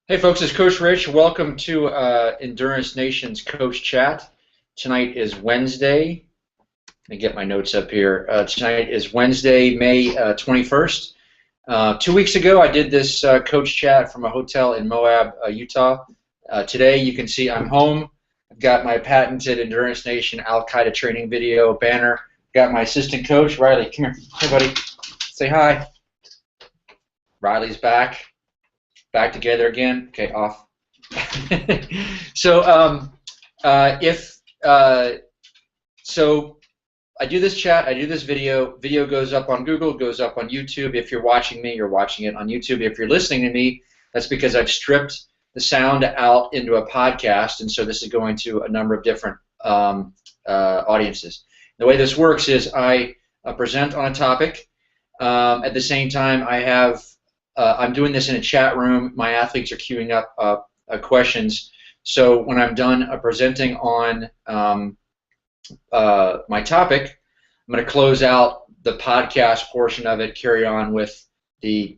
Hey folks, it's Coach Rich. Welcome to Endurance Nation's Coach Chat. Tonight is Wednesday. Let me get my notes up here. Tonight is Wednesday, May 21st. 2 weeks ago, I did this Coach Chat from a hotel in Moab, Utah. Today, you can see I'm home. I've got my patented Endurance Nation Al-Qaeda training video banner. Got my assistant coach, Riley. Come here. Hey, buddy. Say hi. Riley's back. Back together again. Okay, off. So so I do this chat, I do this video. Video goes up on Google, goes up on YouTube. If you're watching me, you're watching it on YouTube. If you're listening to me, that's because I've stripped the sound out into a podcast, and so this is going to a number of different audiences. The way this works is I present on a topic. At the same time, I'm doing this in a chat room. My athletes are queuing up questions. So when I'm done presenting on my topic, I'm going to close out the podcast portion of it, carry on with the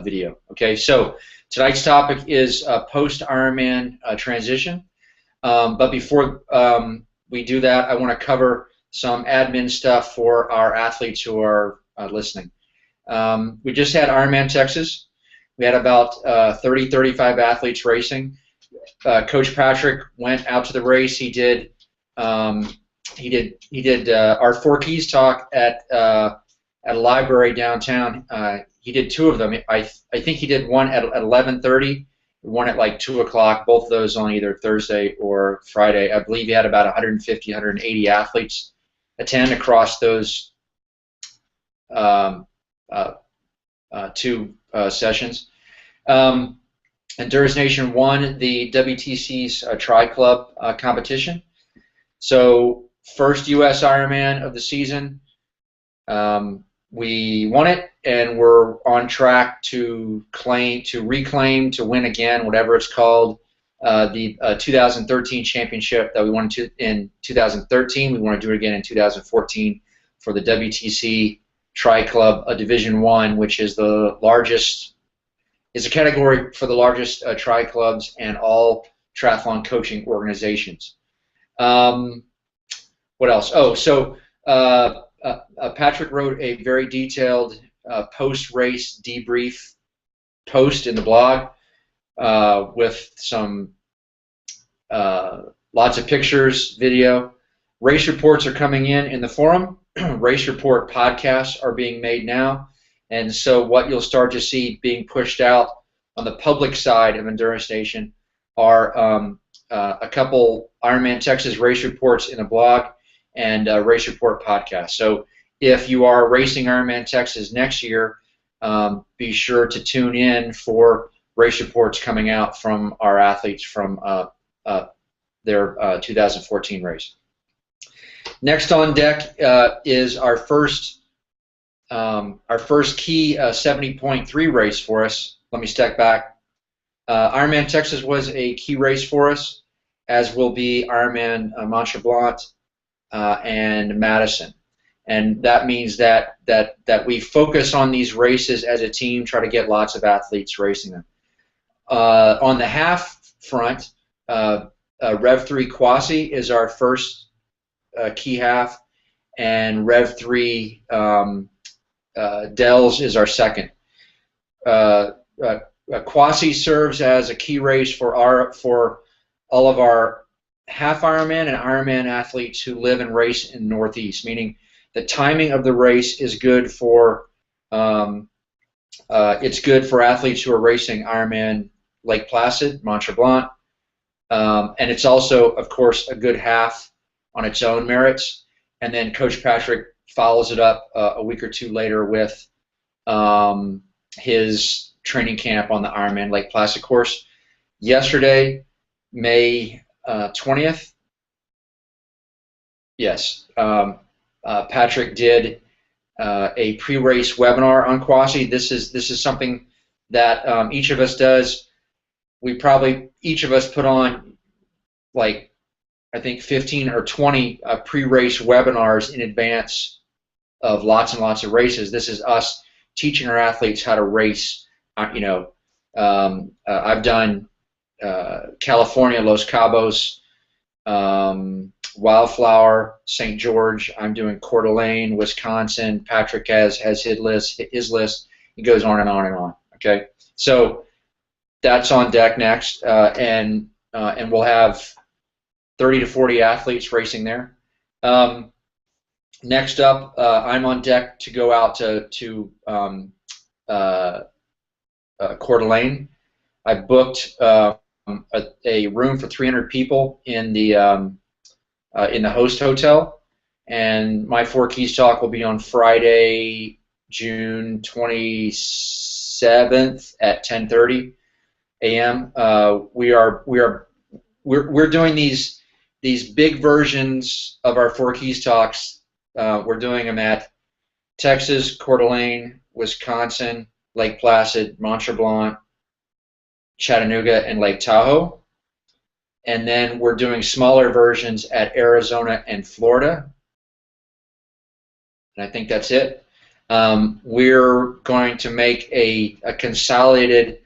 video. Okay, so tonight's topic is Post Ironman transition. But before we do that, I want to cover some admin stuff for our athletes who are listening. We just had Ironman Texas. We had about 30, 35 athletes racing. Coach Patrick went out to the race. He did our Four Keys talk at a library downtown. He did two of them. I think he did one at 11:30, one at like 2 o'clock. Both of those on either Thursday or Friday. I believe he had about 150, 180 athletes attend across those two sessions. Endurance Nation won the WTC's Tri-Club competition. So first U.S. Ironman of the season. We won it, and we're on track to reclaim, to win again, whatever it's called, the 2013 championship that we won in 2013. We want to do it again in 2014 for the WTC Tri-Club, Division I, which is the largest, is a category for the largest tri-clubs and all triathlon coaching organizations. What else? Oh, so Patrick wrote a very detailed post-race debrief post in the blog with some lots of pictures, video. Race reports are coming in the forum. Race report podcasts are being made now, and so what you'll start to see being pushed out on the public side of Endurance Nation are a couple Ironman Texas race reports in a blog and a race report podcast. So if you are racing Ironman Texas next year, be sure to tune in for race reports coming out from our athletes from their 2014 race. Next on deck is our first key 70.3 race for us. Let me step back. Ironman Texas was a key race for us, as will be Ironman Mont Tremblant and Madison. And that means that we focus on these races as a team, try to get lots of athletes racing them. On the half front, Rev 3 Quasi is our first key half, and Rev 3 Dells is our second. Quasi serves as a key race for all of our half Ironman and Ironman athletes who live and race in the Northeast, meaning the timing of the race is good for it's good for athletes who are racing Ironman Lake Placid, Mont Tremblant, and it's also, of course, a good half on its own merits. And then Coach Patrick follows it up a week or two later with his training camp on the Ironman Lake Placid course. Yesterday, May 20th, yes, Patrick did a pre-race webinar on Quasi. This is something that each of us does. Each of us put on, like, I think 15 or 20 pre-race webinars in advance of lots and lots of races. This is us teaching our athletes how to race, I've done California, Los Cabos, Wildflower, St. George. I'm doing Coeur d'Alene, Wisconsin. Patrick has his list. It goes on and on and on. Okay, so that's on deck next, and we'll have 30 to 40 athletes racing there. Next up, I'm on deck to go out to Coeur d'Alene. I booked a room for 300 people in the host hotel, and my Four Keys talk will be on Friday, June 27th at 10:30 a.m. We're doing these big versions of our Four Keys talks. We're doing them at Texas, Coeur d'Alene, Wisconsin, Lake Placid, Mont Tremblant, Chattanooga, and Lake Tahoe. And then we're doing smaller versions at Arizona and Florida. And I think that's it. We're going to make a consolidated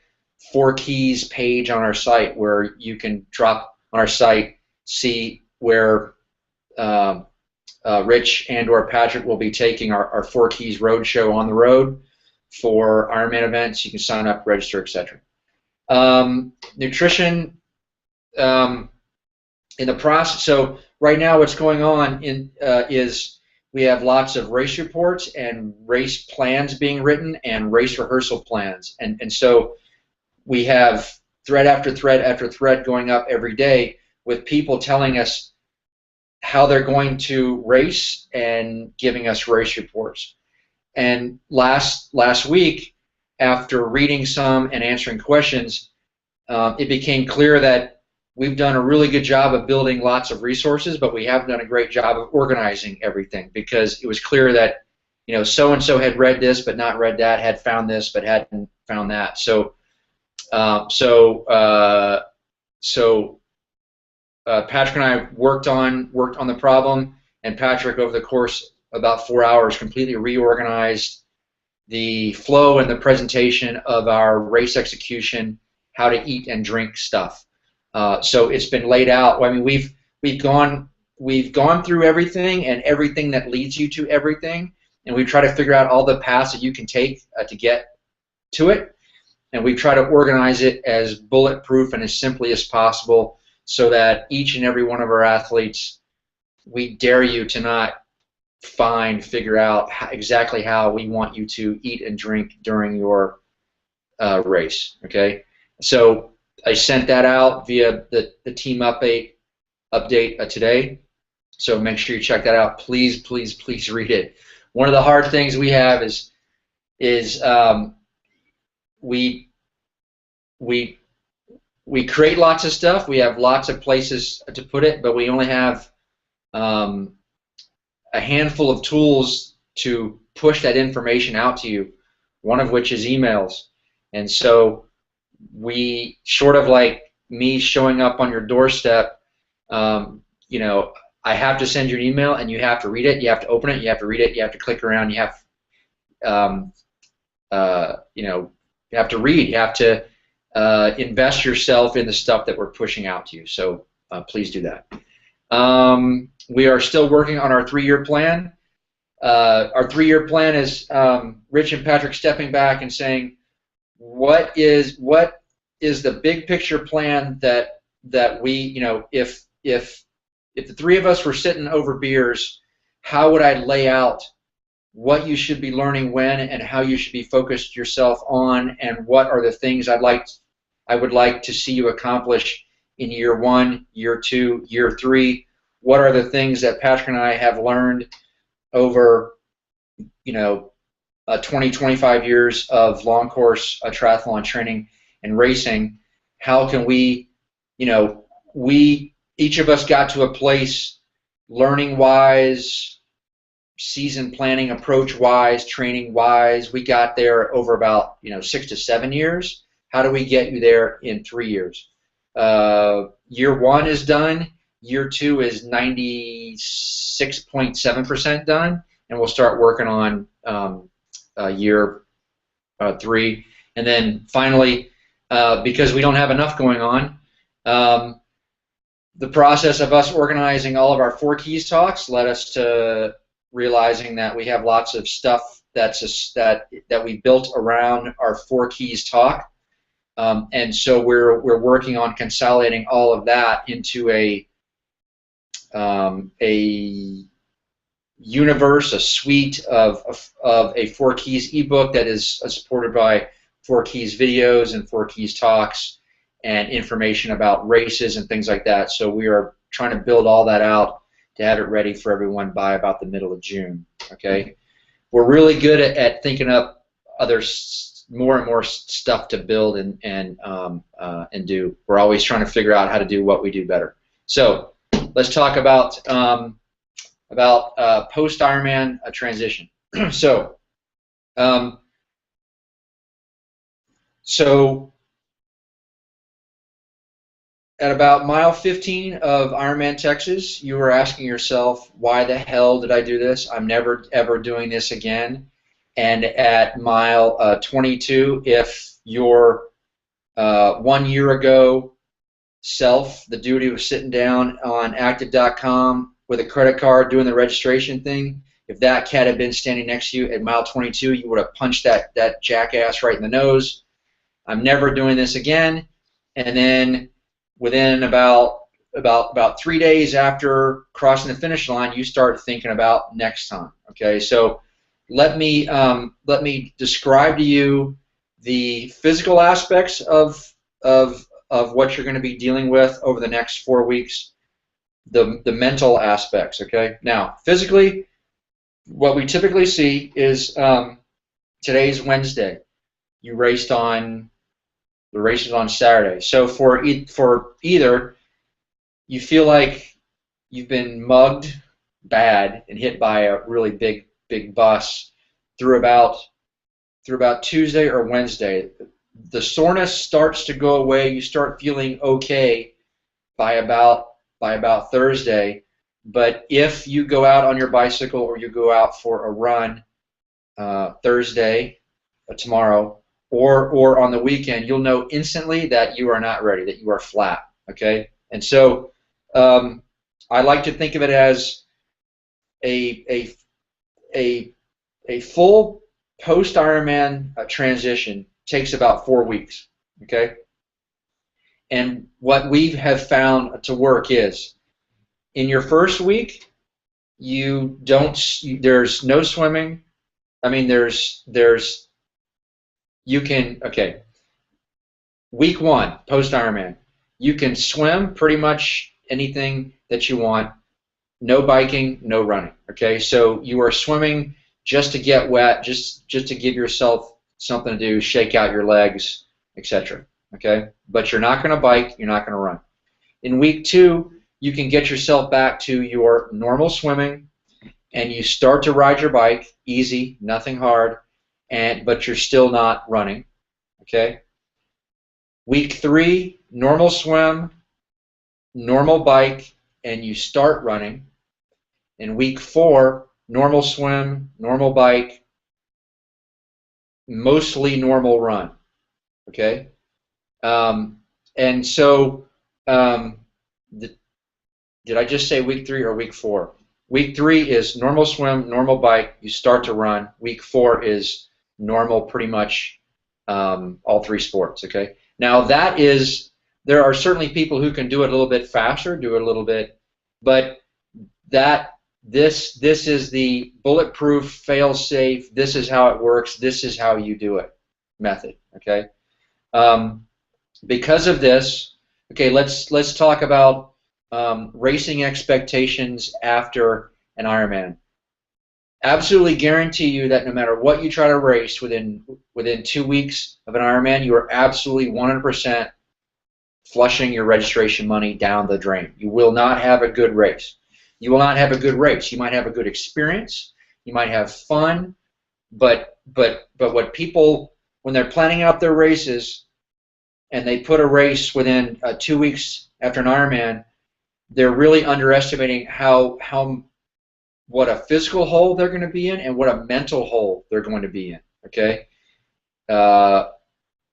Four Keys page on our site where you can drop on our site, see where Rich and or Patrick will be taking our Four Keys Roadshow on the road for Ironman events. You can sign up, register, etc. Nutrition in the process. So right now what's going on is we have lots of race reports and race plans being written and race rehearsal plans. And so we have thread after thread after thread going up every day with people telling us how they're going to race and giving us race reports. And last week, after reading some and answering questions, it became clear that we've done a really good job of building lots of resources, but we haven't done a great job of organizing everything, because it was clear that, you know, so-and-so had read this but not read that, had found this but hadn't found that. So Patrick and I worked on the problem, and Patrick, over the course of about 4 hours, completely reorganized the flow and the presentation of our race execution, how to eat and drink stuff. So it's been laid out. I mean, we've gone through everything and everything that leads you to everything, and we try to figure out all the paths that you can take to get to it, and we try to organize it as bulletproof and as simply as possible, so that each and every one of our athletes, we dare you to not figure out exactly how we want you to eat and drink during your race. Okay, so I sent that out via the team update today, so make sure you check that out. Please, please, please read it. One of the hard things we have is we create lots of stuff. We have lots of places to put it, but we only have a handful of tools to push that information out to you, one of which is emails. And so we, short of like me showing up on your doorstep, you know, I have to send you an email, and you have to read it, you have to open it, you have to read it, you have to click around, you have you know, you have to read, you have to invest yourself in the stuff that we're pushing out to you. So please do that. We are still working on our 3-year plan. Our 3-year plan is Rich and Patrick stepping back and saying, what is the big picture plan that we, you know, if the three of us were sitting over beers, how would I lay out what you should be learning when, and how you should be focused yourself on, and what are the things I would like to see you accomplish in year 1, year 2, year 3. What are the things that Patrick and I have learned over, you know, 20, 25 years of long course triathlon training and racing? How can we, you know, each of us got to a place learning wise, season planning approach wise, training wise. We got there over about, you know, 6 to 7 years. How do we get you there in 3 years? Year 1 is done. Year 2 is 96.7% done, and we'll start working on year 3. And then finally, because we don't have enough going on. The process of us organizing all of our Four Keys talks led us to realizing that we have lots of stuff that we built around our Four Keys talk, and so we're working on consolidating all of that into a universe, a suite of a Four Keys ebook that is supported by Four Keys videos and Four Keys talks and information about races and things like that. So we are trying to build all that out to have it ready for everyone by about the middle of June. Okay, we're really good at thinking up more and more stuff to build and do. We're always trying to figure out how to do what we do better. So let's talk about post Ironman transition. So at about mile 15 of Ironman Texas, you were asking yourself, why the hell did I do this? I'm never ever doing this again. And at mile 22, if your 1 year ago self, the dude was sitting down on active.com with a credit card doing the registration thing, if that cat had been standing next to you at mile 22, you would have punched that jackass right in the nose. I'm never doing this again. And then within about 3 days after crossing the finish line, you start thinking about next time. Okay, so let me describe to you the physical aspects of what you're going to be dealing with over the next 4 weeks, the mental aspects. Okay, now physically, what we typically see is today's Wednesday. You raced on the race is on Saturday. So for either you feel like you've been mugged bad and hit by a really big bus through about Tuesday or Wednesday. The soreness starts to go away. You start feeling okay by about Thursday. But if you go out on your bicycle or you go out for a run Thursday, tomorrow, or on the weekend, you'll know instantly that you are not ready, that you are flat. Okay, and so I like to think of it as a full post Ironman transition takes about 4 weeks. Okay, and what we have found to work is in your first week, there's no swimming. I mean, okay, week 1, post Ironman, you can swim pretty much anything that you want, no biking, no running. Okay, so you are swimming just to get wet, just to give yourself something to do, shake out your legs, etc. Okay, but you're not going to bike, you're not going to run. In week 2, you can get yourself back to your normal swimming, and you start to ride your bike, easy, nothing hard, but you're still not running. Okay. Week 3, normal swim, normal bike, and you start running. In week 4, normal swim, normal bike, mostly normal run. Okay. And so, did I just say week 3 or week 4? Week 3 is normal swim, normal bike, you start to run. Week 4 is normal, pretty much all 3 sports. Okay. Now there are certainly people who can do it a little bit faster, do it a little bit, but this is the bulletproof, fail-safe. This is how it works. This is how you do it method. Okay. Because of this, okay, let's talk about racing expectations after an Ironman. Absolutely guarantee you that no matter what you try to race within 2 weeks of an Ironman, you are absolutely 100% flushing your registration money down the drain. You will not have a good race. You will not have a good race. You might have a good experience. You might have fun, but what people, when they're planning out their races and they put a race within 2 weeks after an Ironman, they're really underestimating what a physical hole they're going to be in and what a mental hole they're going to be in. Okay,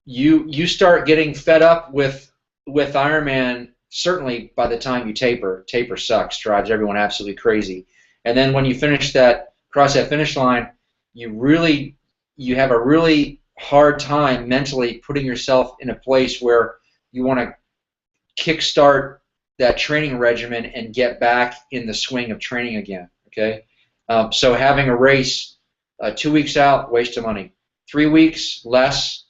you start getting fed up with Ironman. Certainly by the time you taper sucks, drives everyone absolutely crazy. And then when you cross that finish line, you have a really hard time mentally putting yourself in a place where you want to kickstart that training regimen and get back in the swing of training again. Okay, so having a race 2 weeks out, waste of money. 3 weeks, less.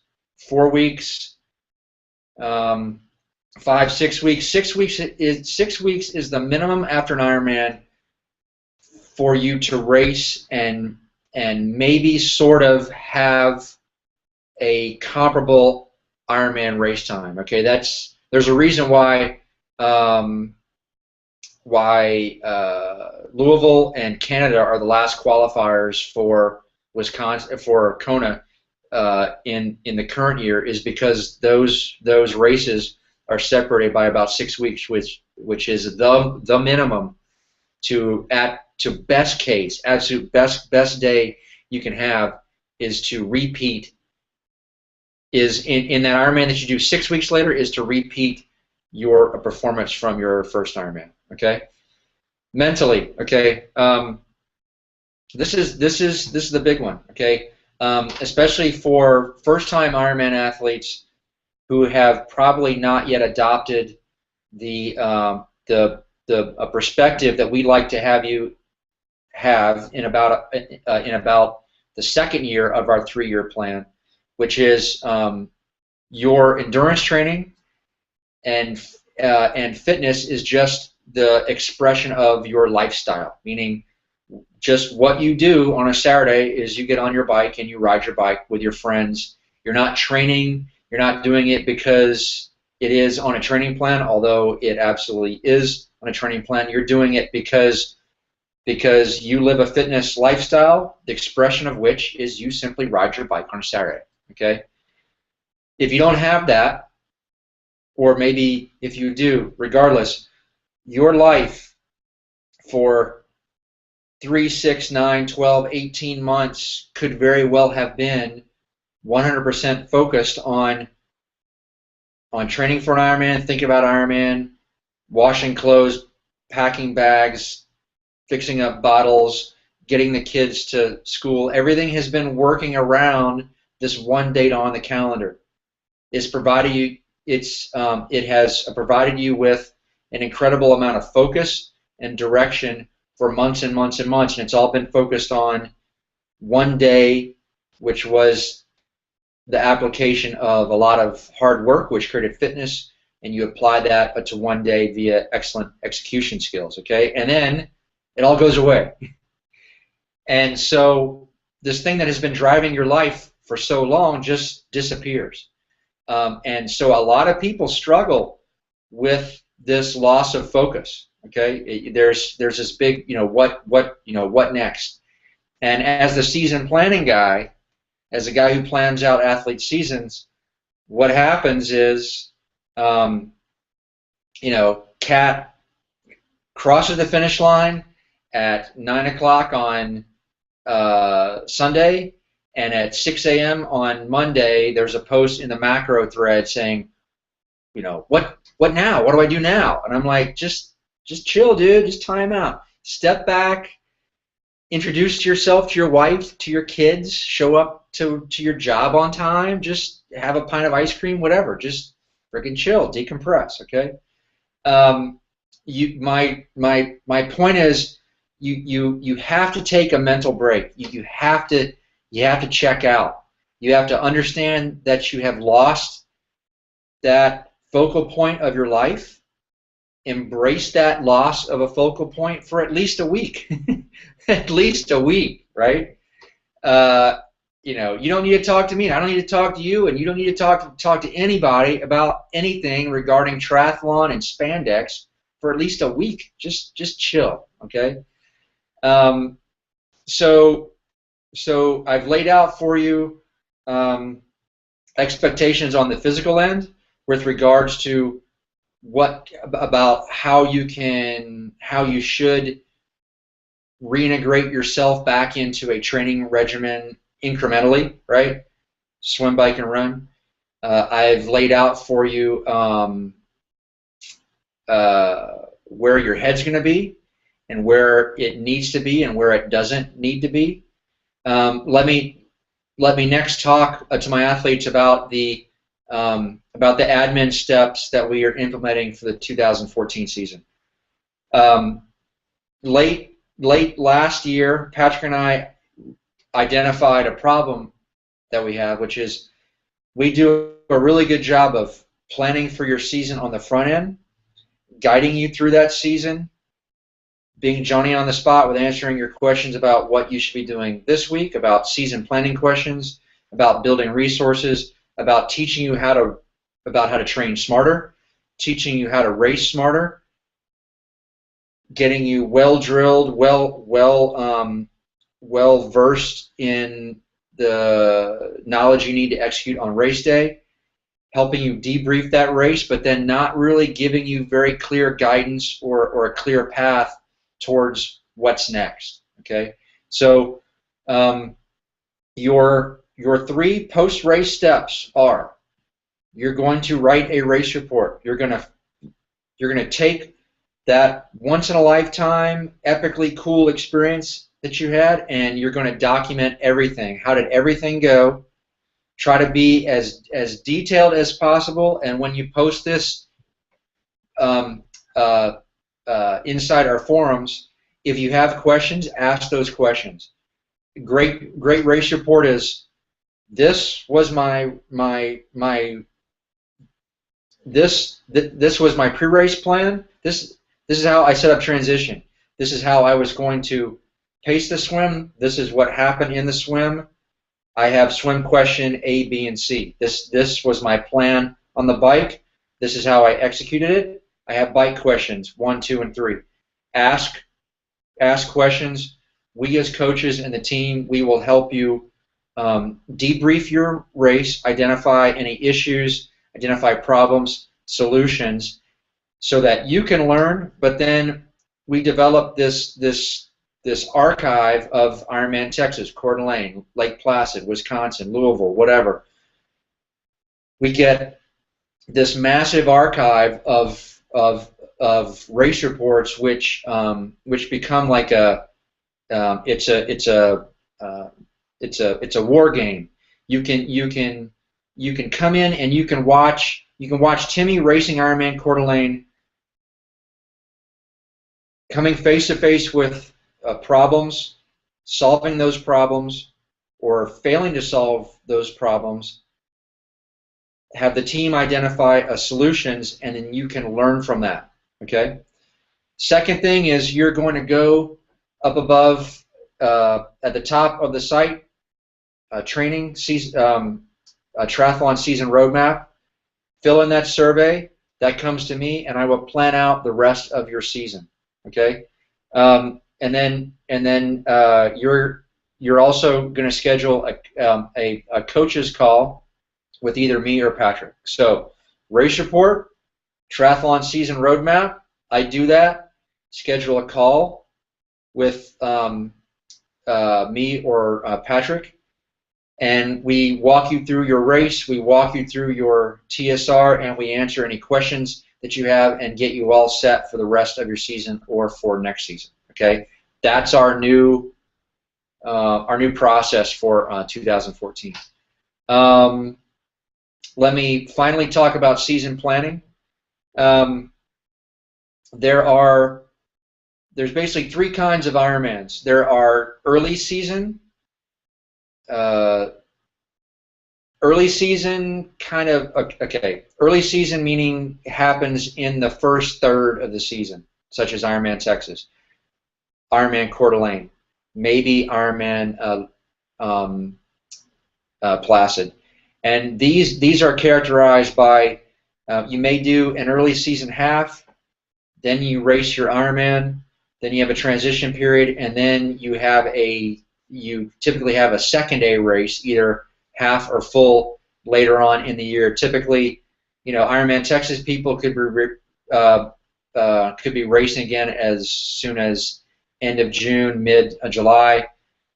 4 weeks, 5, 6 weeks. 6 weeks is the minimum after an Ironman for you to race and maybe sort of have a comparable Ironman race time. Okay, there's a reason why Louisville and Canada are the last qualifiers for Wisconsin, for Kona in the current year, is because those races are separated by about 6 weeks, which is the minimum to best case, absolute best day you can have is to repeat, is in that Ironman that you do 6 weeks later, is to repeat your performance from your first Ironman. Okay, mentally. Okay, this is the big one. Okay, especially for first-time Ironman athletes who have probably not yet adopted the perspective that we like to have you have in about the second year of our 3-year plan, which is your endurance training and fitness is just the expression of your lifestyle, meaning just what you do on a Saturday is you get on your bike and you ride your bike with your friends. You're not training. You're not doing it because it is on a training plan, although it absolutely is on a training plan. You're doing it because you live a fitness lifestyle, the expression of which is you simply ride your bike on a Saturday. Okay? If you don't have that, or maybe if you do, regardless, your life for 3, 6, 9, 12, 18 months could very well have been 100% focused on training for an Ironman, thinking about Ironman, washing clothes, packing bags, fixing up bottles, getting the kids to school. Everything has been working around this one date on the calendar. It has provided you with an incredible amount of focus and direction for months and months and months, and it's all been focused on one day, which was the application of a lot of hard work, which created fitness, and you apply that to one day via excellent execution skills, okay? And then it all goes away. And so this thing that has been driving your life for so long just disappears. And so a lot of people struggle with this loss of focus. Okay, there's this big, what next? And as the season planning guy, as a guy who plans out athlete seasons, what happens is, Kat crosses the finish line at 9 o'clock on Sunday, and at 6 a.m. on Monday, there's a post in the macro thread saying, what now? What do I do now? And I'm like, just chill, dude. Just time out. Step back. Introduce yourself to your wife, to your kids. Show up to your job on time. Just have a pint of ice cream, whatever. Just freaking chill. Decompress, okay? My point is, you have to take a mental break. You have to check out. You have to understand that you have lost that focal point of your life. Embrace that loss of a focal point for at least a week. At least a week, right? You don't need to talk to me, and I don't need to talk to you, and you don't need to talk to anybody about anything regarding triathlon and spandex for at least a week. Just chill, okay? So I've laid out for you expectations on the physical end with regards to about how you should reintegrate yourself back into a training regimen incrementally, right? Swim, bike, and run. I've laid out for you where your head's going to be and where it needs to be and where it doesn't need to be. Let me next talk to my athletes about the admin steps that we are implementing for the 2014 season. Late last year, Patrick and I identified a problem that we have, which is we do a really good job of planning for your season on the front end, guiding you through that season, being Johnny on the spot with answering your questions about what you should be doing this week, about season planning questions, about building resources, about teaching you how to train smarter, teaching you how to race smarter, getting you well drilled, well versed in the knowledge you need to execute on race day, helping you debrief that race, but then not really giving you very clear guidance or a clear path towards what's next. Okay, so your 3 post-race steps are: you're going to write a race report. You're going to take that once-in-a-lifetime, epically cool experience that you had, and you're going to document everything. How did everything go? Try to be as detailed as possible, and when you post this inside our forums, if you have questions, ask those questions. Great race report is: this was my this was my pre-race plan. This is how I set up transition. This is how I was going to pace the swim. This is what happened in the swim. I have swim question A, B, and C. This was my plan on the bike. This is how I executed it. I have bike questions 1, 2, and 3. Ask questions. We as coaches and the team, we will help you debrief your race, identify any issues, identify problems, solutions, so that you can learn. But then we develop this archive of Ironman Texas, Coeur d'Alene, Lake Placid, Wisconsin, Louisville, whatever. We get this massive archive of race reports, which become like it's a war game. You can come in and you can watch Timmy racing Ironman Coeur d'Alene, coming face to face with problems, solving those problems, or failing to solve those problems. Have the team identify solutions, and then you can learn from that. Okay. Second thing is you're going to go up above at the top of the site, training season, triathlon season roadmap. Fill in that survey. That comes to me, and I will plan out the rest of your season. Okay. And then you're also going to schedule a coach's call with either me or Patrick. So race report, triathlon season roadmap. I do that. Schedule a call with me or Patrick, and we walk you through your race. We walk you through your TSR, and we answer any questions that you have and get you all set for the rest of your season or for next season. Okay, that's our new process for 2014. Let me finally talk about season planning. There's basically 3 kinds of Ironmans. There are early season. Early season early season meaning happens in the first third of the season, such as Ironman Texas, Ironman Coeur d'Alene, maybe Ironman Placid. And these are characterized by you may do an early season half, then you race your Ironman, then you have a transition period, and then you typically have a second A race, either half or full, later on in the year. Typically, Ironman Texas people could be racing again as soon as end of June, mid-July.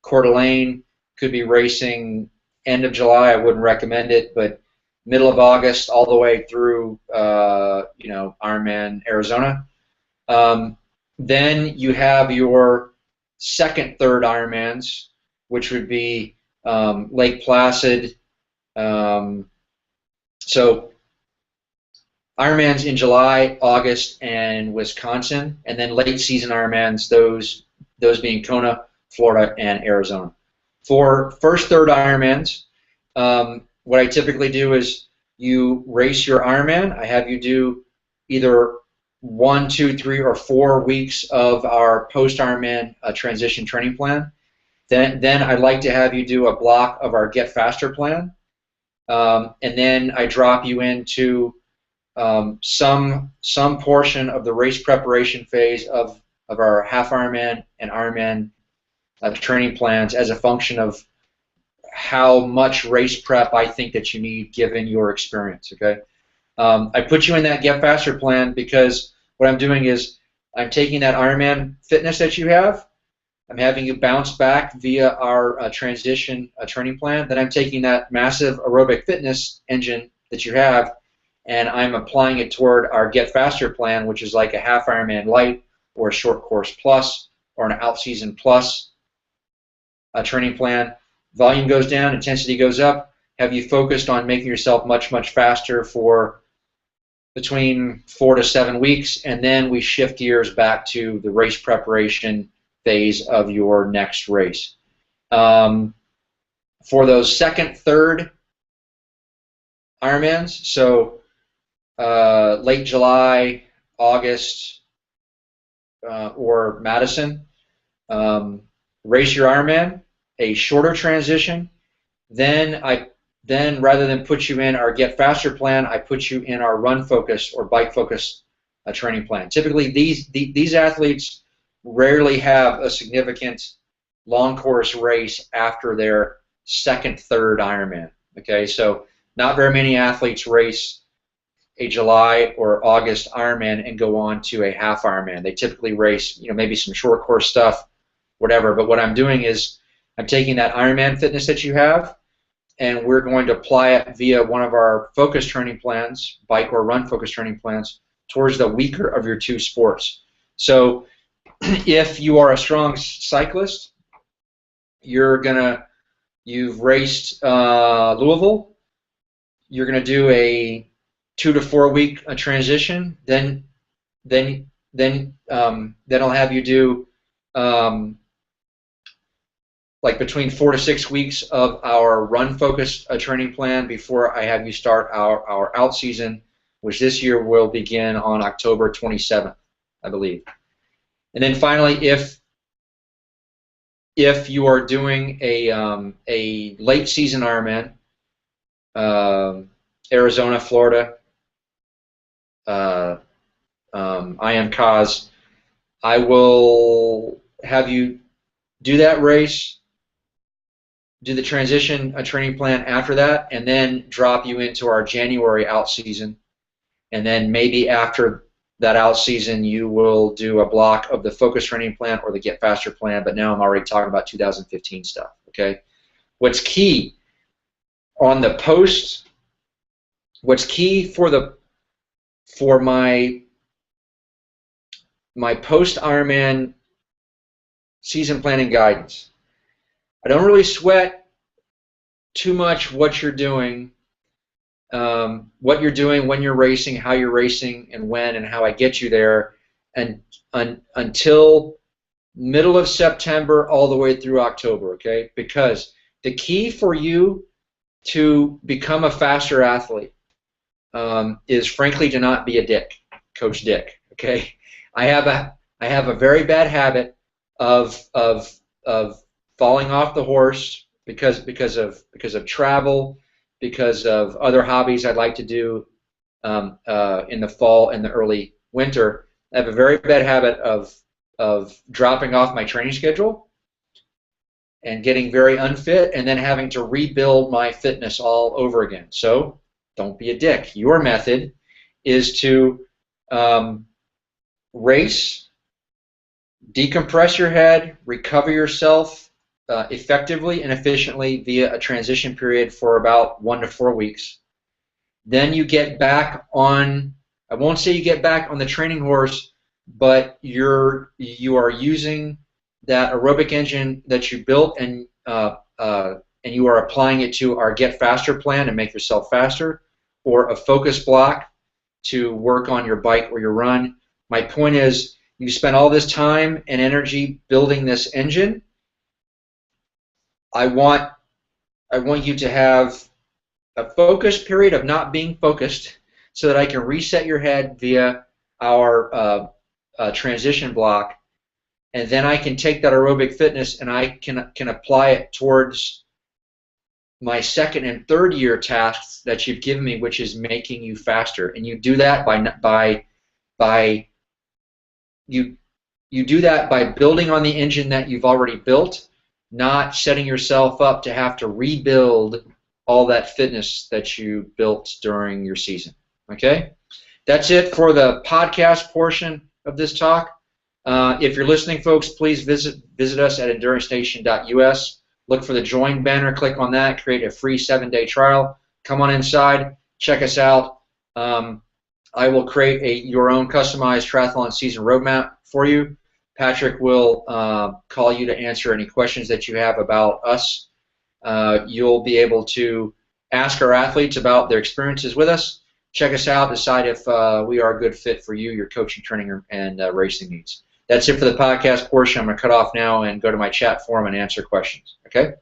Coeur d'Alene could be racing end of July. I wouldn't recommend it, but middle of August all the way through, Ironman Arizona. Then you have your second, third Ironmans, which would be Lake Placid. So Ironmans in July, August, and Wisconsin, and then late season Ironmans, those being Kona, Florida, and Arizona. For first, third Ironmans, what I typically do is you race your Ironman. I have you do either 1, 2, 3, or 4 weeks of our post Ironman transition training plan. Then I'd like to have you do a block of our Get Faster plan, and then I drop you into some portion of the race preparation phase of our half Ironman and Ironman training plans as a function of how much race prep I think that you need given your experience. Okay, I put you in that Get Faster plan because what I'm doing is I'm taking that Ironman fitness that you have, I'm having you bounce back via our transition training plan. Then I'm taking that massive aerobic fitness engine that you have, and I'm applying it toward our Get Faster plan, which is like a half Ironman light or a short course plus or an out season plus training plan. Volume goes down, intensity goes up. Have you focused on making yourself much, much faster for between 4 to 7 weeks, and then we shift gears back to the race preparation phase of your next race. For those second, third Ironmans, so late July, August, or Madison, race your Ironman, a shorter transition. Then rather than put you in our Get Faster plan, I put you in our Run Focus or Bike Focus training plan. Typically, these athletes rarely have a significant long course race after their second, third Ironman. Okay, so not very many athletes race a July or August Ironman and go on to a half Ironman. They typically race, maybe some short course stuff, whatever. But what I'm doing is I'm taking that Ironman fitness that you have, and we're going to apply it via one of our focus training plans, bike or run focus training plans, towards the weaker of your two sports. So if you are a strong cyclist, you've raced Louisville, you're gonna do a 2 to 4 week transition. Then I'll have you do like between 4 to 6 weeks of our run focused training plan before I have you start our out season, which this year will begin on October 27th, I believe. And then finally, if you are doing a late season Ironman, Arizona, Florida, IMCAS, I will have you do that race, do the transition training plan after that, and then drop you into our January out season. And then maybe after that out season, you will do a block of the focus training plan or the Get Faster plan, but now I'm already talking about 2015 stuff, okay? What's key on the post, what's key for my post Ironman season planning guidance, I don't really sweat too much what you're doing, when you're racing, how you're racing, and when and how I get you there, and until middle of September all the way through October, okay? Because the key for you to become a faster athlete is frankly to not be a dick, Coach Dick, okay? I have a very bad habit of falling off the horse because of travel, because of other hobbies I'd like to do in the fall and the early winter. I have a very bad habit of dropping off my training schedule and getting very unfit and then having to rebuild my fitness all over again. So don't be a dick. Your method is to race, decompress your head, recover yourself effectively and efficiently via a transition period for about 1 to 4 weeks. Then you get back on, I won't say you get back on the training horse, but you are using that aerobic engine that you built, and you are applying it to our Get Faster plan to make yourself faster, or a focus block to work on your bike or your run. My point is, you spend all this time and energy building this engine. I want you to have a focus period of not being focused, so that I can reset your head via our transition block, and then I can take that aerobic fitness and I can apply it towards my second and third year tasks that you've given me, which is making you faster. And you do that by building on the engine that you've already built, not setting yourself up to have to rebuild all that fitness that you built during your season. Okay? That's it for the podcast portion of this talk. If you're listening, folks, please visit us at endurancenation.us. Look for the join banner, click on that, create a free 7-day trial. Come on inside, check us out. I will create your own customized triathlon season roadmap for you. Patrick will call you to answer any questions that you have about us. You'll be able to ask our athletes about their experiences with us. Check us out, decide if we are a good fit for you, your coaching, training, and racing needs. That's it for the podcast portion. I'm going to cut off now and go to my chat forum and answer questions. Okay?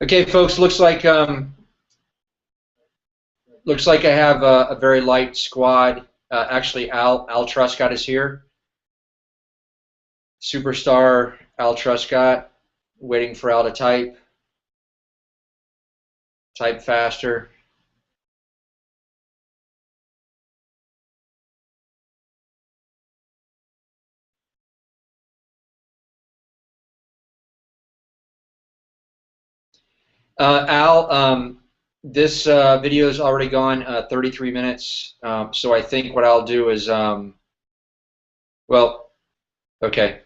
Okay, folks. Looks like I have a very light squad. Actually, Al Truscott is here. Superstar Al Truscott, waiting for Al to type faster. Al, this video is already gone 33 minutes, so I think what I'll do is, well, okay.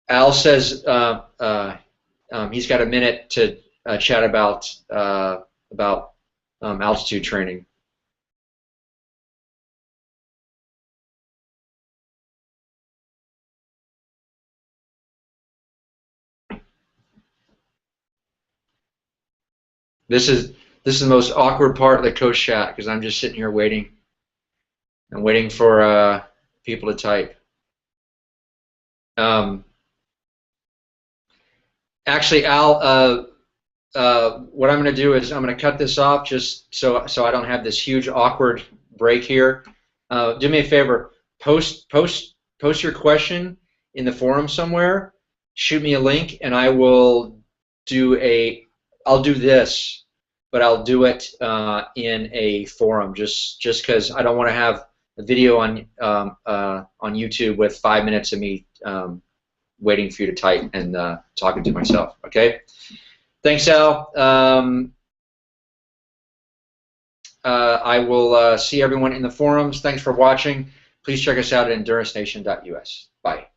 Al says he's got a minute to chat about altitude training. This is the most awkward part of the coach chat, because I'm just sitting here waiting. I'm waiting for people to type. Actually, Al, what I'm going to do is I'm going to cut this off just so I don't have this huge awkward break here. Do me a favor, post your question in the forum somewhere. Shoot me a link, and I will I'll do this, but I'll do it in a forum, just because I don't want to have a video on YouTube with 5 minutes of me waiting for you to type and talking to myself. Okay. Thanks, Al. I will see everyone in the forums. Thanks for watching. Please check us out at endurancenation.us. Bye.